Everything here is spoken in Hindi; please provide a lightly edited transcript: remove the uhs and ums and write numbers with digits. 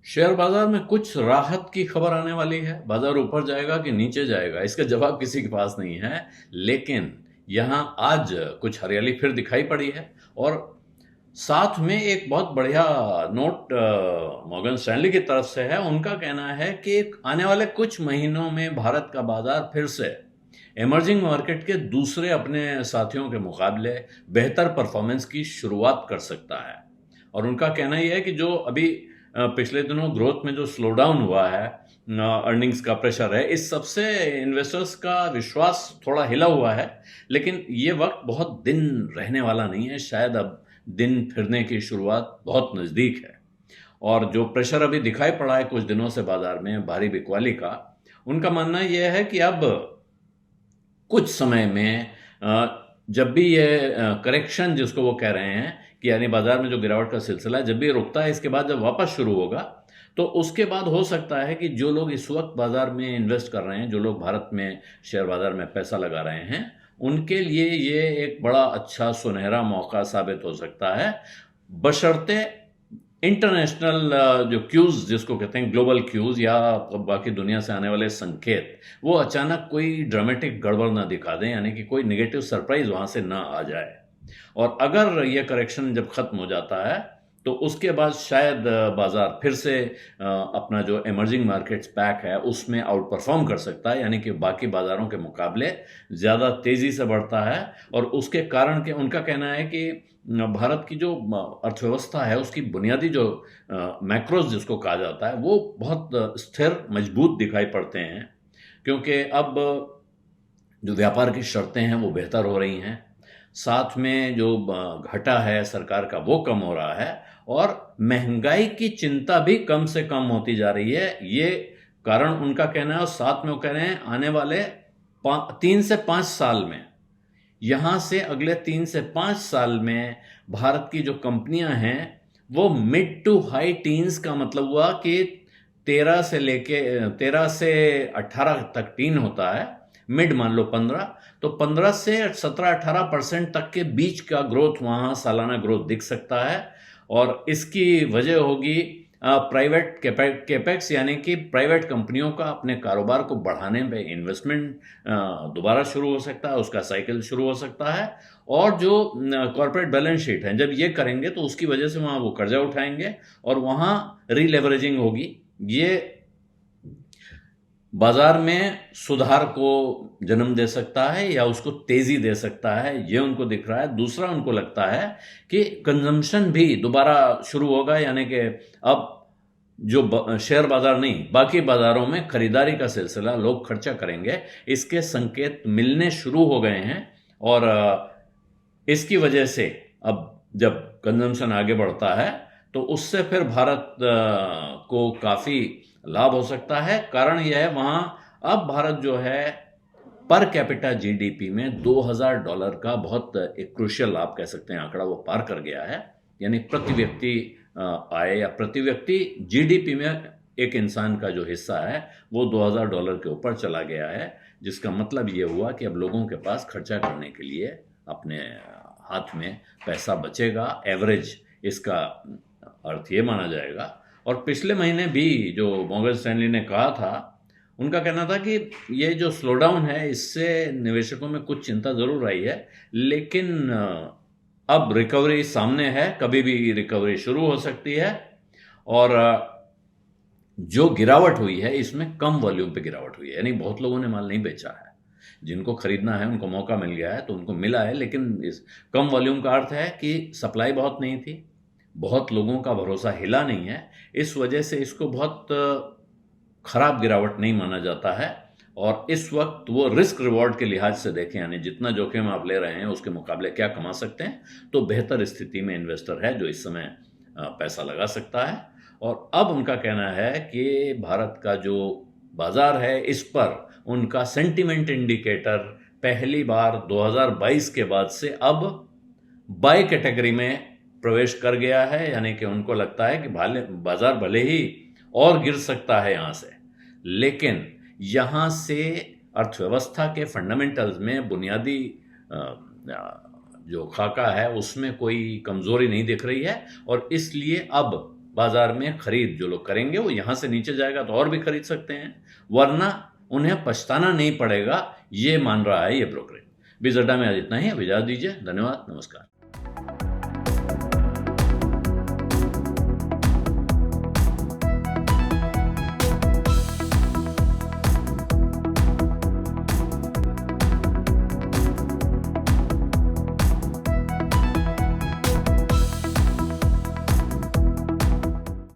शेयर बाजार में कुछ राहत की खबर आने वाली है। बाजार ऊपर जाएगा कि नीचे जाएगा, इसका जवाब किसी के पास नहीं है। लेकिन यहाँ आज कुछ हरियाली फिर दिखाई पड़ी है। और साथ में एक बहुत बढ़िया नोट मॉर्गन स्टैनली की तरफ से है। उनका कहना है कि आने वाले कुछ महीनों में भारत का बाजार फिर से इमर्जिंग मार्केट के दूसरे अपने साथियों के मुकाबले बेहतर परफॉर्मेंस की शुरुआत कर सकता है। और उनका कहना यह है कि जो अभी पिछले दिनों ग्रोथ में जो स्लो डाउन हुआ है, अर्निंग्स का प्रेशर है, इस सबसे इन्वेस्टर्स का विश्वास थोड़ा हिला हुआ है। लेकिन ये वक्त बहुत दिन रहने वाला नहीं है। शायद अब दिन फिरने की शुरुआत बहुत नज़दीक है। और जो प्रेशर अभी दिखाई पड़ा है कुछ दिनों से बाजार में भारी बिकवाली का, उनका मानना यह है कि अब कुछ समय में जब भी ये करेक्शन जिसको वो कह रहे हैं कि यानी बाजार में जो गिरावट का सिलसिला है, जब भी रुकता है, इसके बाद जब वापस शुरू होगा, तो उसके बाद हो सकता है कि जो लोग इस वक्त बाजार में इन्वेस्ट कर रहे हैं, जो लोग भारत में शेयर बाजार में पैसा लगा रहे हैं, उनके लिए ये एक बड़ा अच्छा सुनहरा मौका साबित हो सकता है, बशर्ते इंटरनेशनल जो क्यूज जिसको कहते हैं ग्लोबल क्यूज या बाकी दुनिया से आने वाले संकेत, वो अचानक कोई ड्रामेटिक गड़बड़ ना दिखा दें, यानी कि कोई नेगेटिव सरप्राइज वहां से ना आ जाए। और अगर ये करेक्शन जब खत्म हो जाता है, तो उसके बाद शायद बाजार फिर से अपना जो इमर्जिंग मार्केट्स पैक है उसमें आउट परफॉर्म कर सकता है, यानी कि बाकी बाजारों के मुकाबले ज़्यादा तेज़ी से बढ़ता है। और उसके कारण के उनका कहना है कि भारत की जो अर्थव्यवस्था है उसकी बुनियादी जो मैक्रोज जिसको कहा जाता है, वो बहुत स्थिर मजबूत दिखाई पड़ते हैं, क्योंकि अब जो व्यापार की शर्तें हैं वो बेहतर हो रही हैं। साथ में जो घाटा है सरकार का वो कम हो रहा है, और महंगाई की चिंता भी कम से कम होती जा रही है। ये कारण उनका कहना है। और साथ में वो कह रहे हैं आने वाले 3 से 5 साल में, यहाँ से अगले 3 से 5 साल में भारत की जो कंपनियां हैं वो मिड टू हाई टीन्स का मतलब हुआ कि 13 से 18 तक टीन होता है, मिड मान लो 15, तो 15 से 17-18% तक के बीच का ग्रोथ वहाँ सालाना ग्रोथ दिख सकता है। और इसकी वजह होगी प्राइवेट कैपेक्स, यानी कि प्राइवेट कंपनियों का अपने कारोबार को बढ़ाने में इन्वेस्टमेंट दोबारा शुरू हो सकता है, उसका साइकिल शुरू हो सकता है। और जो कॉर्पोरेट बैलेंस शीट है, जब ये करेंगे तो उसकी वजह से वहाँ वो कर्जा उठाएंगे और वहाँ रीलेवरेजिंग होगी। ये बाजार में सुधार को जन्म दे सकता है या उसको तेजी दे सकता है, ये उनको दिख रहा है। दूसरा, उनको लगता है कि कंजम्पशन भी दोबारा शुरू होगा, यानी कि अब जो शेयर बाजार नहीं बाकी बाजारों में खरीदारी का सिलसिला, लोग खर्चा करेंगे, इसके संकेत मिलने शुरू हो गए हैं। और इसकी वजह से अब जब कंजम्पशन आगे बढ़ता है तो उससे फिर भारत को काफ़ी लाभ हो सकता है। कारण यह है, वहाँ अब भारत जो है पर कैपिटा जीडीपी में $2000 का बहुत एक क्रूशियल आप कह सकते हैं आंकड़ा वो पार कर गया है। यानी प्रति व्यक्ति आय या प्रति व्यक्ति जीडीपी में एक इंसान का जो हिस्सा है वो $2000 के ऊपर चला गया है, जिसका मतलब ये हुआ कि अब लोगों के पास खर्चा करने के लिए अपने हाथ में पैसा बचेगा। एवरेज इसका अर्थ ये माना जाएगा। और पिछले महीने भी जो मॉर्गन स्टैनली ने कहा था, उनका कहना था कि ये जो स्लो डाउन है इससे निवेशकों में कुछ चिंता ज़रूर आई है, लेकिन अब रिकवरी सामने है, कभी भी रिकवरी शुरू हो सकती है। और जो गिरावट हुई है इसमें कम वॉल्यूम पे गिरावट हुई है, यानी बहुत लोगों ने माल नहीं बेचा है। जिनको खरीदना है उनको मौका मिल गया है तो उनको मिला है, लेकिन इस कम वॉल्यूम का अर्थ है कि सप्लाई बहुत नहीं थी, बहुत लोगों का भरोसा हिला नहीं है। इस वजह से इसको बहुत खराब गिरावट नहीं माना जाता है। और इस वक्त वो रिस्क रिवॉर्ड के लिहाज से देखें, यानी जितना जोखिम आप ले रहे हैं उसके मुकाबले क्या कमा सकते हैं, तो बेहतर स्थिति में इन्वेस्टर है जो इस समय पैसा लगा सकता है। और अब उनका कहना है कि भारत का जो बाजार है इस पर उनका सेंटिमेंट इंडिकेटर पहली बार 2022 के बाद से अब बाय कैटेगरी में प्रवेश कर गया है। यानी कि उनको लगता है कि बाजार भले ही और गिर सकता है यहाँ से, लेकिन यहाँ से अर्थव्यवस्था के फंडामेंटल्स में बुनियादी जो खाका है उसमें कोई कमज़ोरी नहीं दिख रही है। और इसलिए अब बाजार में खरीद जो लोग करेंगे वो यहाँ से नीचे जाएगा तो और भी खरीद सकते हैं, वरना उन्हें पछताना नहीं पड़ेगा, ये मान रहा है ये ब्रोकरेज। बिजअड्डा में आज इतना ही, अब इजाजत दीजिए। धन्यवाद, नमस्कार।